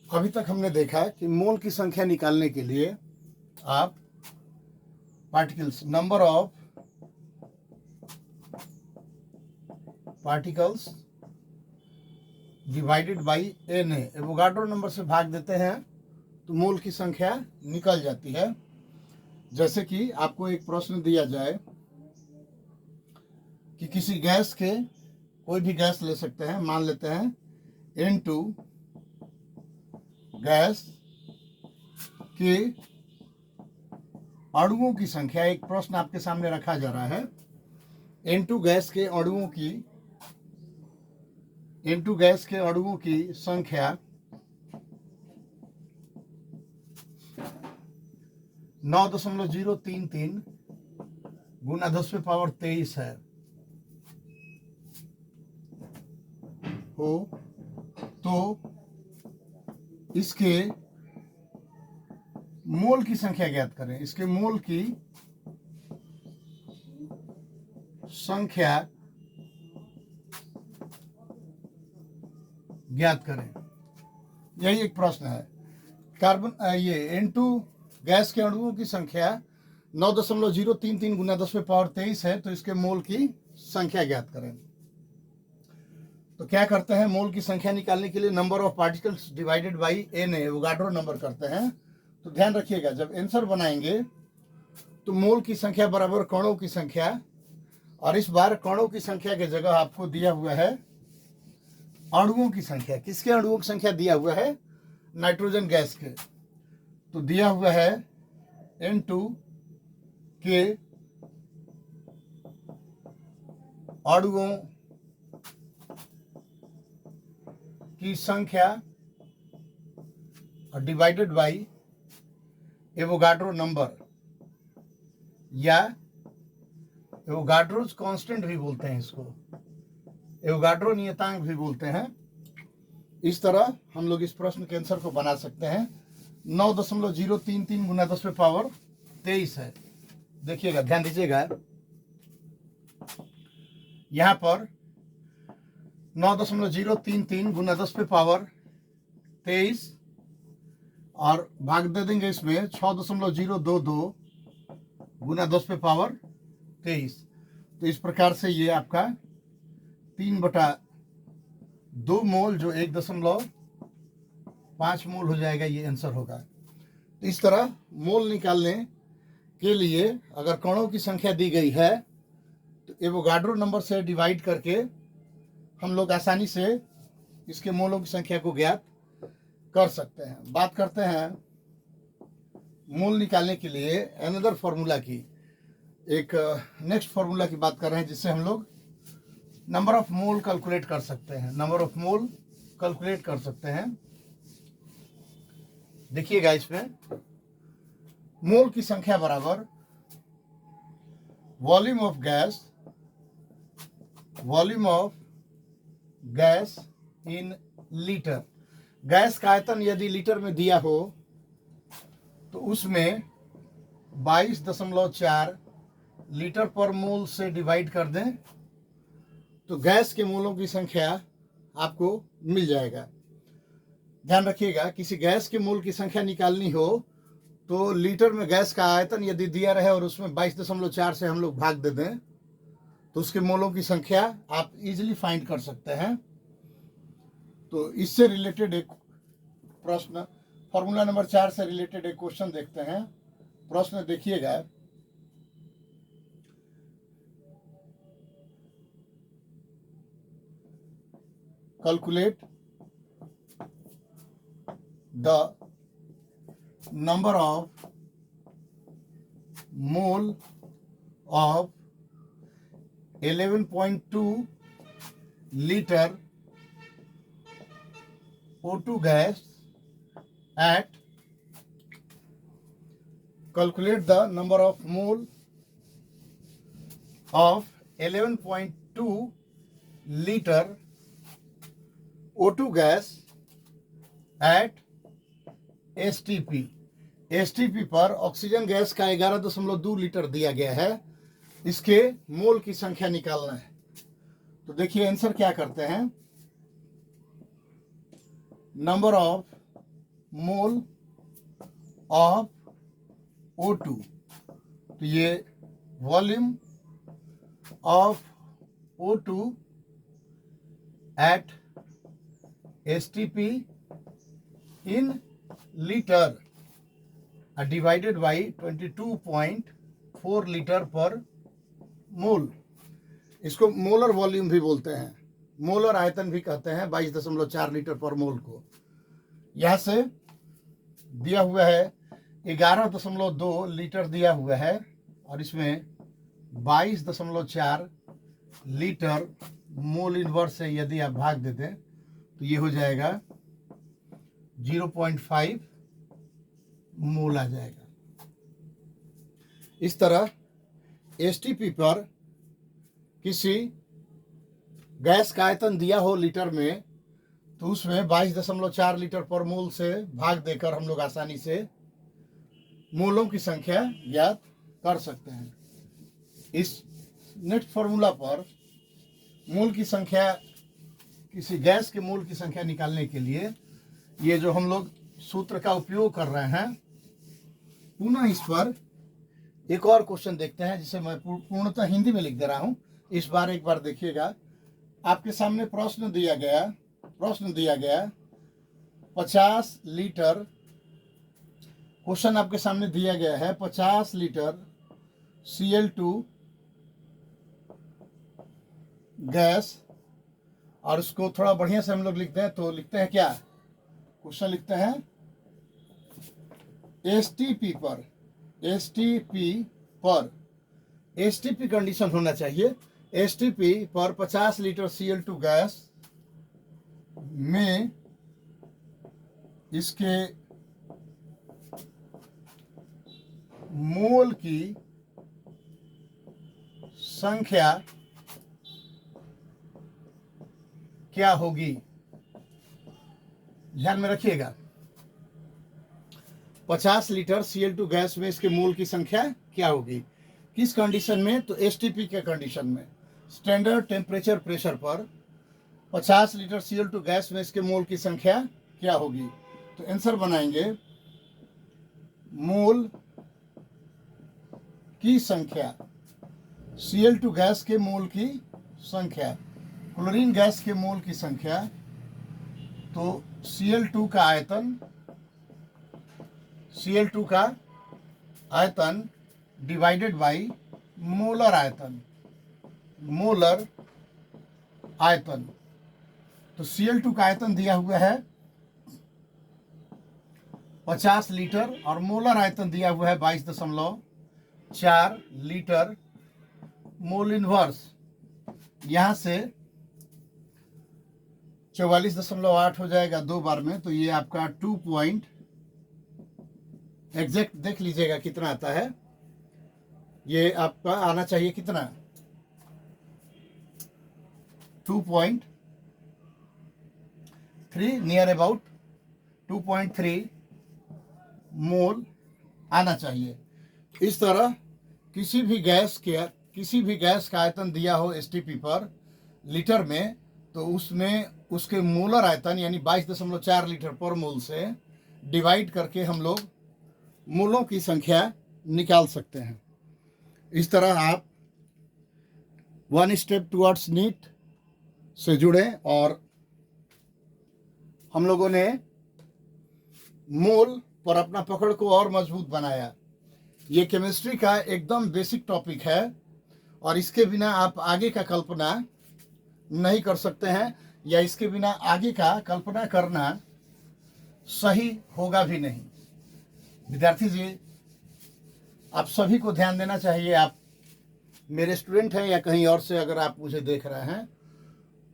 अभी तक हमने देखा कि मोल की संख्या निकालने के लिए आप particles, number of particles divided by N A, Avogadro number से भाग देते हैं तो मोल की संख्या निकल जाती है। जैसे कि आपको एक प्रश्न दिया जाए कि किसी गैस के, कोई भी गैस ले सकते हैं, मान लेते हैं N2 गैस के अणुओं की संख्या, एक प्रश्न आपके सामने रखा जा रहा है। N2 गैस के अणुओं की संख्या 9.033 गुना 10⁻23 है हो, तो इसके मोल की संख्या ज्ञात करें। इसके मोल की संख्या ज्ञात करें, यही एक प्रश्न है। ये N2 गैस के अणुओं की संख्या 9.033 गुना 10⁻23 है, तो इसके मोल की संख्या ज्ञात करें। तो क्या करते हैं, मोल की संख्या निकालने के लिए number of particles divided by N A, Avogadro number करते हैं। तो ध्यान रखिएगा, जब आंसर बनाएंगे तो मोल की संख्या बराबर कणों की संख्या, और इस बार कणों की संख्या की जगह आपको दिया हुआ है अणुओं की संख्या। किसके अणुओं की संख्या दिया हुआ है? नाइट्रोजन गैस के। तो दिया हुआ है N2 के अणुओं की संख्या और डिवाइडेड बाई एवोगाड्रो नंबर, या एवोगाड्रोज कांस्टेंट भी बोलते हैं इसको, एवोगाड्रो नियतांक भी बोलते हैं। इस तरह हम लोग इस प्रश्न के आंसर को बना सकते हैं। 9.033 गुना 10⁻23 है। देखिएगा, ध्यान दीजिएगा, यहां पर 9.033 गुना 10⁻23 और भाग दे देंगे इसमें 6.022 गुना 10⁻23। तो इस प्रकार से ये आपका 3/2 मोल, जो 1.5 मोल हो जाएगा, ये आंसर होगा। तो इस तरह मोल निकालने के लिए अगर कणों की संख्या दी गई है तो एवोगाड्रो नंबर से डिवाइड करके हम लोग आसानी से इसके मोलों की संख्या को ज्ञात कर सकते हैं। बात करते हैं मोल निकालने के लिए अनदर फॉर्मूला की, एक नेक्स्ट फॉर्मूला की बात कर रहे हैं, जिससे हम लोग नंबर ऑफ मोल कैलकुलेट कर सकते हैं। नंबर ऑफ मोल कैलकुलेट कर सकते हैं। देखिएगा, इसमें मोल की संख्या बराबर volume of gas in litre. Gas का आयतन यदि लीटर में दिया हो तो उसमें 22.4 लीटर पर मोल से डिवाइड कर दें तो गैस के मोलों की संख्या आपको मिल जाएगा। ध्यान रखिएगा, किसी गैस के मोल की संख्या निकालनी हो तो लीटर में गैस का आयतन यदि दिया रहे और उसमें 22.4 से हम लोग भाग दे दें तो उसके मोलों की संख्या आप इजीली फाइंड कर सकते हैं। तो इससे रिलेटेड एक प्रश्न, फॉर्मूला नंबर 4 से रिलेटेड एक क्वेश्चन देखते हैं। प्रश्न देखिएगा, calculate the number of mole of 11.2 litre O2 gas at, calculate the number of mole of 11.2 liter O2 gas at STP। STP पर ऑक्सीजन गैस का 11.2 लीटर दिया गया है, इसके मोल की संख्या निकालना है। तो देखिए आंसर क्या करते हैं, number of mole of O2, तो ये volume of O2 at STP in liter divided by 22.4 litre पर मोल। इसको मोलर वॉल्यूम भी बोलते हैं, मोलर आयतन भी कहते हैं 22.4 लीटर पर मोल को। यहाँ से दिया हुआ है 11.2 लीटर दिया हुआ है और इसमें 22.4 लीटर मोल इनवर्स से यदि आप भाग देते तो ये हो जाएगा 0.5 मोल आ जाएगा। इस तरह STP पर किसी गैस का आयतन दिया हो लीटर में तो उसमें 22.4 लीटर पर मोल से भाग देकर हम लोग आसानी से मोलों की संख्या ज्ञात कर सकते हैं। इस नेक्स्ट फॉर्मूला पर मोल की संख्या, किसी गैस के मोल की संख्या निकालने के लिए ये जो हम लोग सूत्र का उपयोग कर रहे हैं, पुनः इस पर एक और क्वेश्चन देखते हैं जिसे मैं पूर्णतः हिंदी में लिख दे रहा हूं। इस बार एक बार देखिएगा, आपके सामने प्रश्न दिया गया 50 लीटर, क्वेश्चन आपके सामने दिया गया है 50 लीटर Cl2 गैस, और उसको थोड़ा बढ़िया से हम लोग लिखते हैं तो लिखते हैं क्या, क्वेश्चन लिखते हैं STP पर STP कंडीशन होना चाहिए। STP पर 50 लीटर Cl2 गैस में इसके मोल की संख्या क्या होगी, ध्यान में रखिएगा। 50 लीटर Cl2 गैस में इसके मोल की संख्या क्या होगी, किस कंडीशन में, तो STP के कंडीशन में, स्टैंडर्ड टेम्परेचर प्रेशर पर 50 लीटर Cl2 गैस में इसके मोल की संख्या क्या होगी। तो आंसर बनाएंगे मोल की संख्या, Cl2 गैस के मोल की संख्या, क्लोरीन गैस के मोल की संख्या, तो Cl2 का आयतन डिवाइडेड बाई मोलर आयतन। तो Cl2 का आयतन दिया हुआ है 50 लीटर और मोलर आयतन दिया हुआ है 22.4 लीटर मोल इनवर्स। यहां से 44.8 हो जाएगा 2 बार में, तो ये आपका 2 पॉइंट एग्जैक्ट देख लीजिएगा कितना आता है, ये आपका आना चाहिए कितना, 2.3 नियर अबाउट 2.3 मोल आना चाहिए। इस तरह किसी भी गैस का आयतन दिया हो STP पर लीटर में, तो उसमें उसके मोलर आयतन यानी 22.4 लीटर पर मोल से डिवाइड करके हम लोग मोलों की संख्या निकाल सकते हैं। इस तरह आप वन स्टेप टुवर्ड्स नीट से जुड़े और हम लोगों ने मोल पर अपना पकड़ को और मजबूत बनाया। ये केमिस्ट्री का एकदम बेसिक टॉपिक है और इसके बिना आप आगे का कल्पना नहीं कर सकते हैं, या इसके बिना आगे का कल्पना करना सही होगा भी नहीं। विद्यार्थी जी, आप सभी को ध्यान देना चाहिए, आप मेरे स्टूडेंट हैं या कहीं और से अगर आप मुझे देख रहे हैं,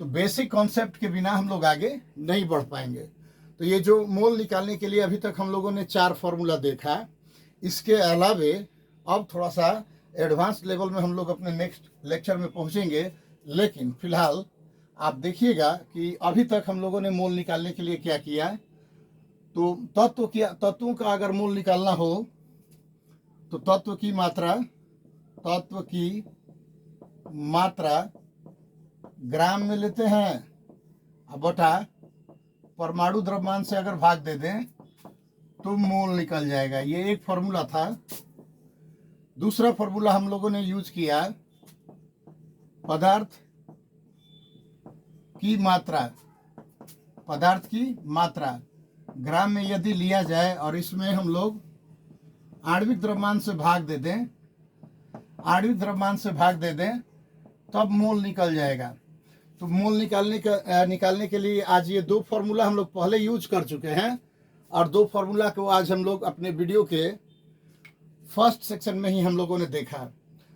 तो बेसिक कॉन्सेप्ट के बिना हम लोग आगे नहीं बढ़ पाएंगे। तो ये जो मोल निकालने के लिए अभी तक हम लोगों ने 4 फॉर्मूला देखा, इसके अलावे अब थोड़ा सा एडवांस लेवल में हम लोग अपने नेक्स्ट लेक्चर में पहुंचेंगे। लेकिन फिलहाल आप देखिएगा कि अभी तक हम लोगों ने मोल निकालने के लिए क्या किया है। तो तत्वों का अगर मोल निकालना हो तो तत्व की मात्रा ग्राम में लेते हैं, अब बटा परमाणु द्रव्यमान से अगर भाग दे दें तो मोल निकल जाएगा। ये एक फॉर्मूला था। दूसरा फॉर्मूला हम लोगों ने यूज किया, पदार्थ की मात्रा। पदार्थ की मात्रा ग्राम में यदि लिया जाए और इसमें हम लोग आणविक द्रव्यमान से भाग दे दें, आणविक द्रव्यमान से भाग दे दें, तब मोल निकल जाएगा। तो मोल निकालने के लिए आज ये दो फॉर्मूला हम लोग पहले यूज कर चुके हैं, और दो फॉर्मूला को आज हम लोग अपने वीडियो के फर्स्ट सेक्शन में ही हम लोगों ने देखा।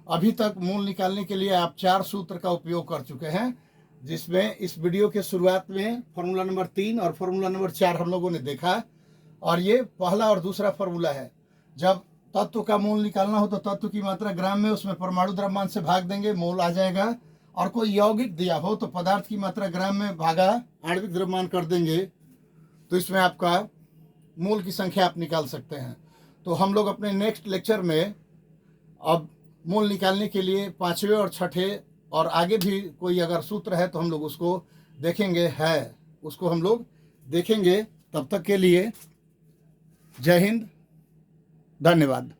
अभी तक मोल निकालने के लिए आप 4 सूत्र का उपयोग कर चुके हैं, जिसमें इस वीडियो के शुरुआत में फॉर्मूला नंबर 3 और फॉर्मूला नंबर 4 हम लोगों ने देखा। और ये पहला और दूसरा फॉर्मूला है। जब तत्व का मोल निकालना हो तो तत्व की मात्रा ग्राम में, उसमें परमाणु द्रव्यमान से भाग देंगे, मोल आ जाएगा। और कोई यौगिक दिया हो तो पदार्थ की मात्रा ग्राम में भागा आणविक द्रव्यमान कर देंगे, तो इसमें आपका मोल की संख्या आप निकाल सकते हैं। तो हम लोग अपने नेक्स्ट लेक्चर में अब मोल निकालने के लिए 5वें और 6ठे और आगे भी कोई अगर सूत्र है तो हम लोग उसको देखेंगे, उसको हम लोग देखेंगे। तब तक के लिए जय हिंद, धन्यवाद।